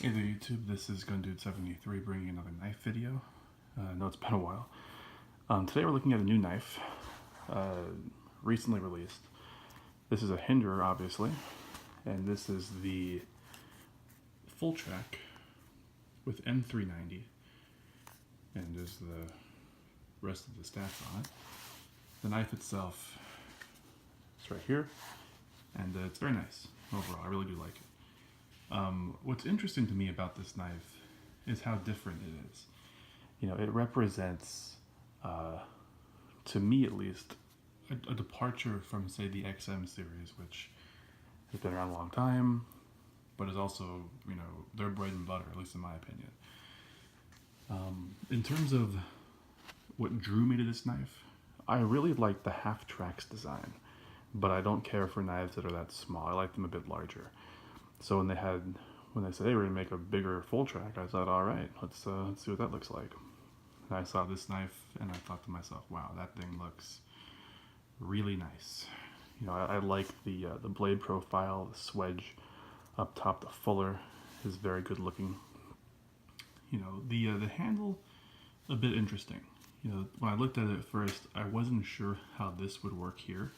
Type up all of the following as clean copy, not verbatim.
Hey there YouTube, this is GunDude73 bringing another knife video. I know it's been a while. Today we're looking at a new knife, recently released. This is a Hinderer, obviously, and this is the Full Track with N390, and there's the rest of the stats on it. The knife itself is right here, and it's very nice overall. I really do like it. What's interesting to me about this knife is how different it is. You know, it represents, to me at least, a departure from, say, the XM series, which has been around a long time, but is also, you know, their bread and butter, at least in my opinion. In terms of what drew me to this knife, I really like the half tracks design, but I don't care for knives that are that small. I like them a bit larger. So when they said, hey, we're gonna make a bigger full track, I thought, all right, let's see what that looks like. And I saw this knife and I thought to myself, wow, that thing looks really nice. You know, I like the blade profile, the swedge up top, the fuller is very good looking. You know, the handle, a bit interesting. You know, when I looked at it at first, I wasn't sure how this would work here.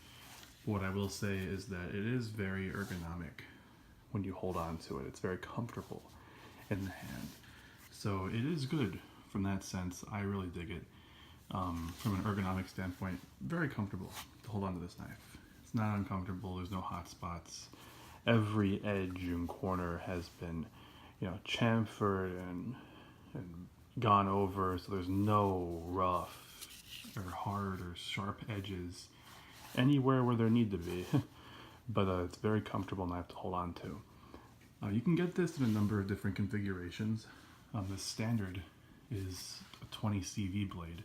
What I will say is that it is very ergonomic. When you hold on to it, it's very comfortable in the hand, so it is good from that sense. I really dig it. From an ergonomic standpoint, very comfortable to hold on to this knife. It's not uncomfortable. There's no hot spots. Every edge and corner has been, you know, chamfered and gone over, so there's no rough or hard or sharp edges anywhere where there need to be. But it's a very comfortable knife to hold on to. You can get this in a number of different configurations. The standard is a 20 CV blade.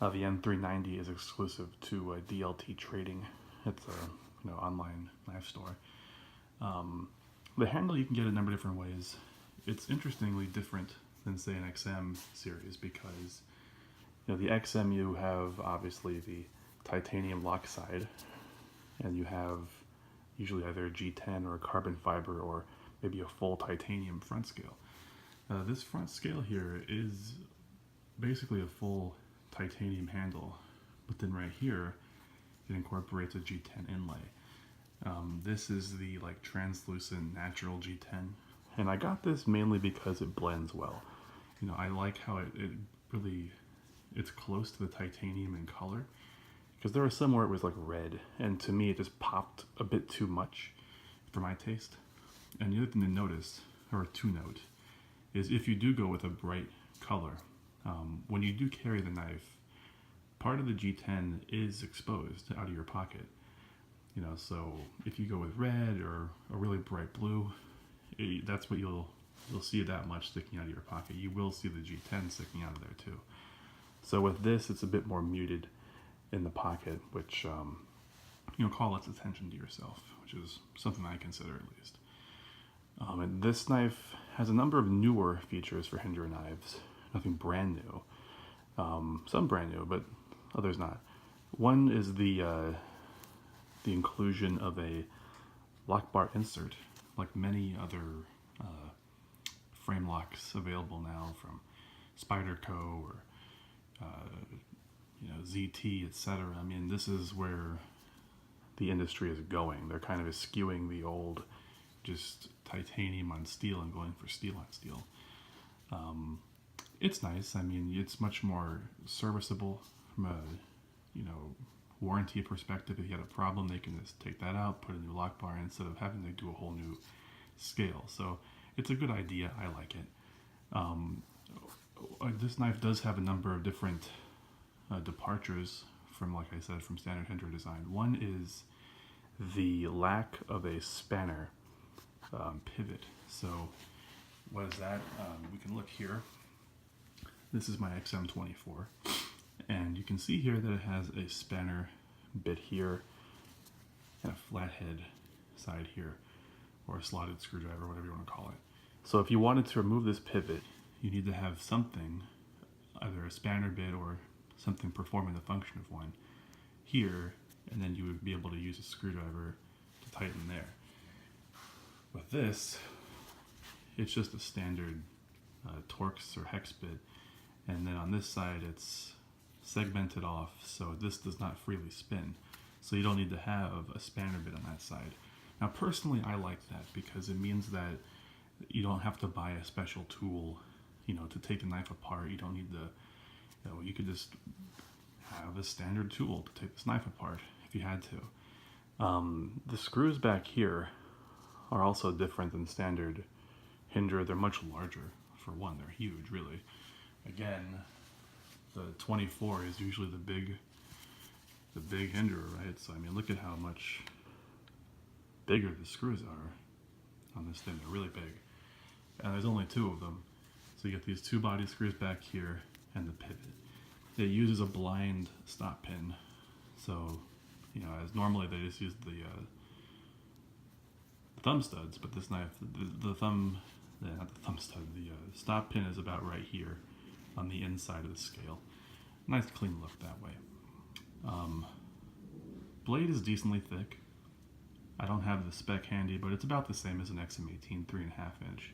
The N390 is exclusive to DLT Trading. It's a online knife store. The handle you can get a number of different ways. It's interestingly different than, say, an XM series because, you know, the XM you have obviously the titanium lock side, and you have usually either a G10 or a carbon fiber or maybe a full titanium front scale. This front scale here is basically a full titanium handle, but then right here it incorporates a G10 inlay. This is the like translucent natural G10, and I got this mainly because it blends well. You know, I like how it's close to the titanium in color. Because there was some where it was like red, and to me it just popped a bit too much for my taste. And the other thing to notice, or to note, is if you do go with a bright color, when you do carry the knife, part of the G10 is exposed out of your pocket. You know, so if you go with red or a really bright blue, that's what you'll see that much sticking out of your pocket. You will see the G10 sticking out of there too. So with this, it's a bit more muted in the pocket, which you know, call its attention to yourself, which is something I consider at least. And this knife has a number of newer features for Hinderer knives. Nothing brand new. Some brand new, but others not. One is the inclusion of a lock bar insert, like many other frame locks available now from Spyderco or you know, ZT, etc. I mean, this is where the industry is going. They're kind of eschewing the old just titanium on steel and going for steel on steel. It's nice. I mean, it's much more serviceable from a, you know, warranty perspective. If you had a problem, they can just take that out, put a new lock bar instead of having to do a whole new scale. So it's a good idea. I like it. This knife does have a number of different departures from, like I said, from standard Hinderer design. One is the lack of a spanner pivot. So what is that? We can look here. This is my XM24, and you can see here that it has a spanner bit here and a flathead side here, or a slotted screwdriver, whatever you want to call it. So if you wanted to remove this pivot, you need to have something, either a spanner bit or something performing the function of one here, and then you would be able to use a screwdriver to tighten there. With this, it's just a standard Torx or hex bit, and then on this side it's segmented off so this does not freely spin, so you don't need to have a spanner bit on that side. Now personally I like that because it means that you don't have to buy a special tool, to take the knife apart. You don't need to, you could just have a standard tool to take this knife apart if you had to. The screws back here are also different than standard Hinderer. They're much larger. For one, they're huge, really. Again, the 24 is usually the big Hinderer, right? So I mean, look at how much bigger the screws are on this thing. They're really big, and there's only 2 of them. So you get these 2 body screws back here and the pivot. It uses a blind stop pin, so as normally they just use the thumb studs, but this knife, the stop pin is about right here on the inside of the scale. Nice clean look that way. Blade is decently thick. I don't have the spec handy, but it's about the same as an XM18 3.5 inch.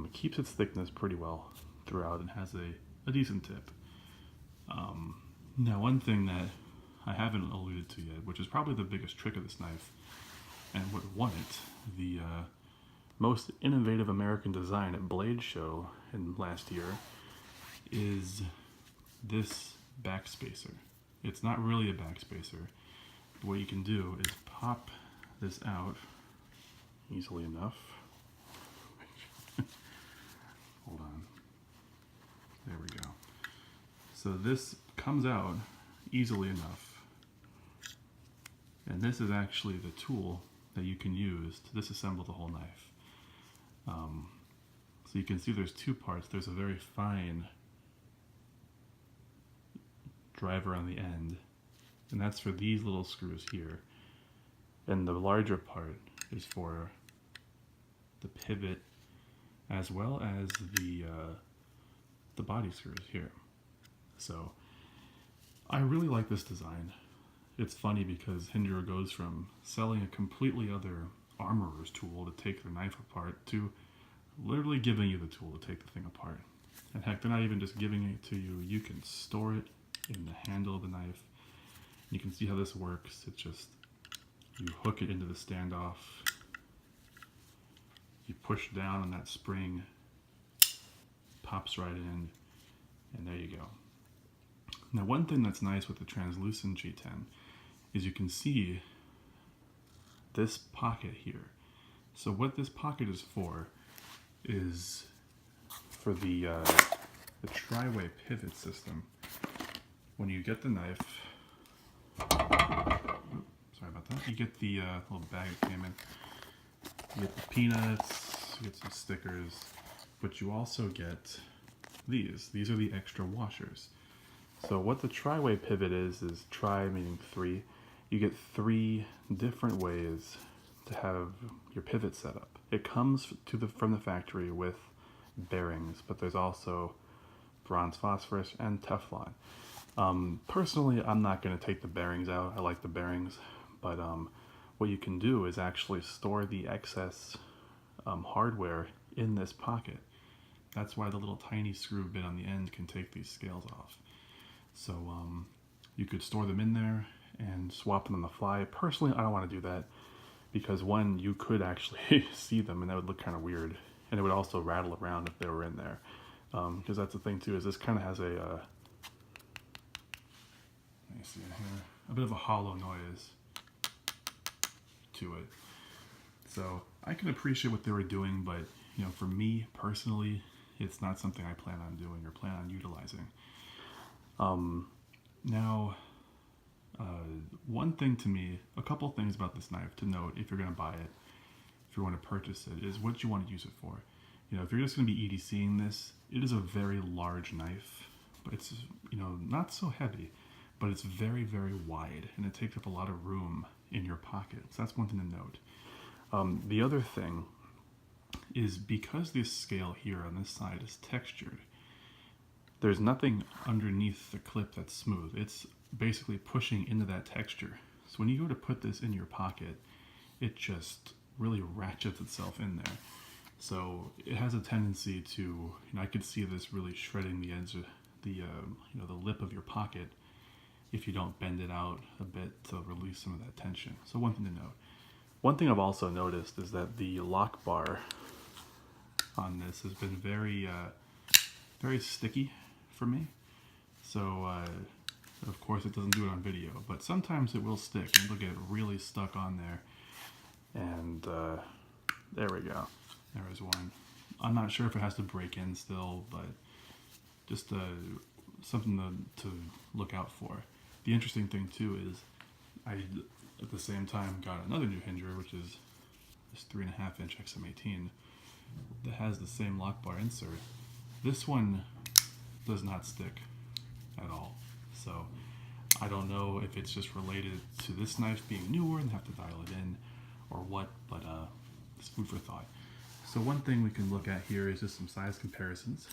It keeps its thickness pretty well throughout and has a decent tip. Now one thing that I haven't alluded to yet, which is probably the biggest trick of this knife, and what won it the most innovative American design at Blade Show in last year, is this backspacer. It's not really a backspacer. What you can do is pop this out easily enough. Hold on. There we go. So this comes out easily enough. And this is actually the tool that you can use to disassemble the whole knife. So you can see there's 2 parts. There's a very fine driver on the end, and that's for these little screws here. And the larger part is for the pivot as well as the body screws here. So I really like this design. It's funny because Hinderer goes from selling a completely other armorer's tool to take their knife apart to literally giving you the tool to take the thing apart. And heck, they're not even just giving it to you. You can store it in the handle of the knife. You can see how this works. It's just, you hook it into the standoff, you push down on that spring, pops right in, and there you go. Now one thing that's nice with the translucent G10 is you can see this pocket here. So what this pocket is the tri-way pivot system. When you get the knife, sorry about that, you get the little bag it came in. You get the peanuts, you get some stickers, but you also get these. These are the extra washers. So what the tri-way pivot is tri meaning 3. You get 3 different ways to have your pivot set up. It comes from the factory with bearings, but there's also bronze phosphorus and Teflon. Personally, I'm not going to take the bearings out. I like the bearings, but what you can do is actually store the excess hardware in this pocket. That's why the little tiny screw bit on the end can take these scales off. So you could store them in there and swap them on the fly. Personally, I don't want to do that because one, you could actually see them and that would look kind of weird, and it would also rattle around if they were in there. Because that's the thing too, is this kind of has let me see it here, a bit of a hollow noise to it. So I can appreciate what they were doing, but for me personally, it's not something I plan on doing or plan on utilizing. Now, one thing to me, a couple things about this knife to note if you're going to buy it, if you want to purchase it, is what you want to use it for. If you're just going to be EDCing this, it is a very large knife, but it's, not so heavy, but it's very, very wide, and it takes up a lot of room in your pocket. So that's one thing to note. The other thing is because this scale here on this side is textured, there's nothing underneath the clip that's smooth. It's basically pushing into that texture. So when you go to put this in your pocket, it just really ratchets itself in there. So it has a tendency to, I could see this really shredding the ends of the the lip of your pocket if you don't bend it out a bit to release some of that tension. So one thing to note. One thing I've also noticed is that the lock bar on this has been very sticky for me. So of course it doesn't do it on video, but sometimes it will stick and it'll get really stuck on there. And there we go. There is one. I'm not sure if it has to break in still, but just something to look out for. The interesting thing too is I, at the same time, got another new Hinderer, which is this 3.5 inch XM18 that has the same lock bar insert. This one does not stick at all. So I don't know if it's just related to this knife being newer and have to dial it in or what, but it's food for thought. So one thing we can look at here is just some size comparisons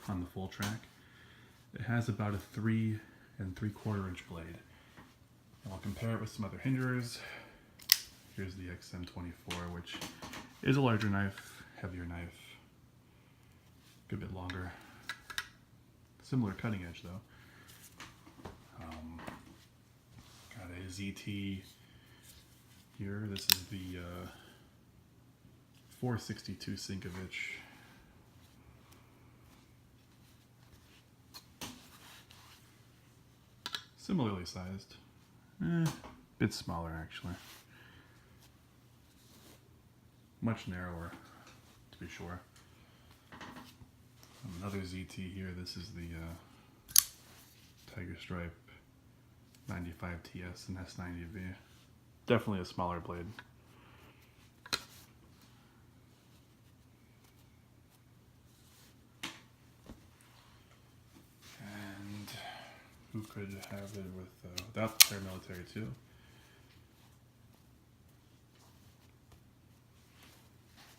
on the Full Track. It has about a 3 3/4 inch blade. And I'll compare it with some other Hinderers. Here's the XM24, which is a larger knife, heavier knife, a good bit longer. Similar cutting edge though. Got a ZT here. This is the 462 Sinkovich. Similarly sized. Bit smaller actually. Much narrower, to be sure. Another ZT here. This is the Tiger Stripe 95 TS and S90V. Definitely a smaller blade. And who could have it without the paramilitary too?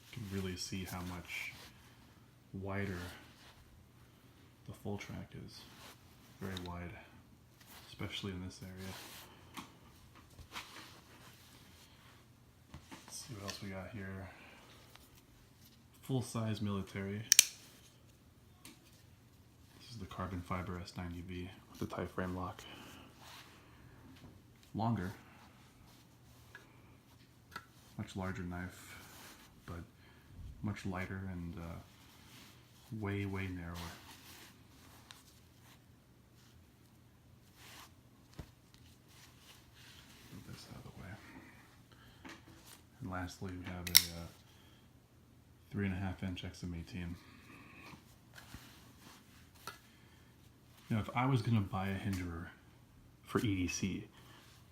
You can really see how much wider the Full Track is. Very wide, especially in this area. Let's see what else we got here. Full-size military. This is the carbon fiber S90V with the tie frame lock. Longer, much larger knife, but much lighter and way narrower. Move this out of the way. And lastly, we have a 3.5 inch XM18. Now, if I was going to buy a Hinderer for EDC,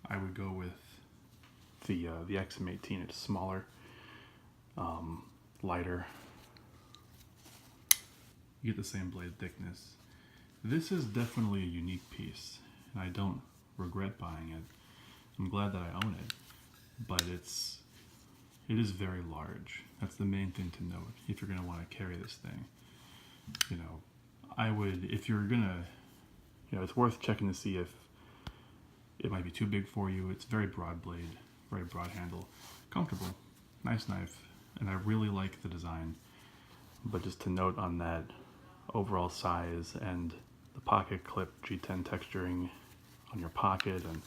I would go with the XM18. It's smaller, lighter. You get the same blade thickness. This is definitely a unique piece, and I don't regret buying it. I'm glad that I own it, but it is very large. That's the main thing to note if you're going to want to carry this thing. You know, I would, if you're going to, it's worth checking to see if it might be too big for you. It's very broad blade, very broad handle, comfortable, nice knife, and I really like the design. But just to note on that overall size and the pocket clip G10 texturing on your pocket and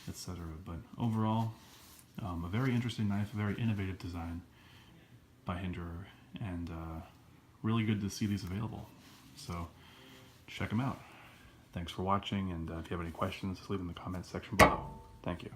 etc. But overall, a very interesting knife, a very innovative design by Hinderer, and really good to see these available. So check them out. Thanks for watching, and if you have any questions, leave them in the comments section below. Thank you.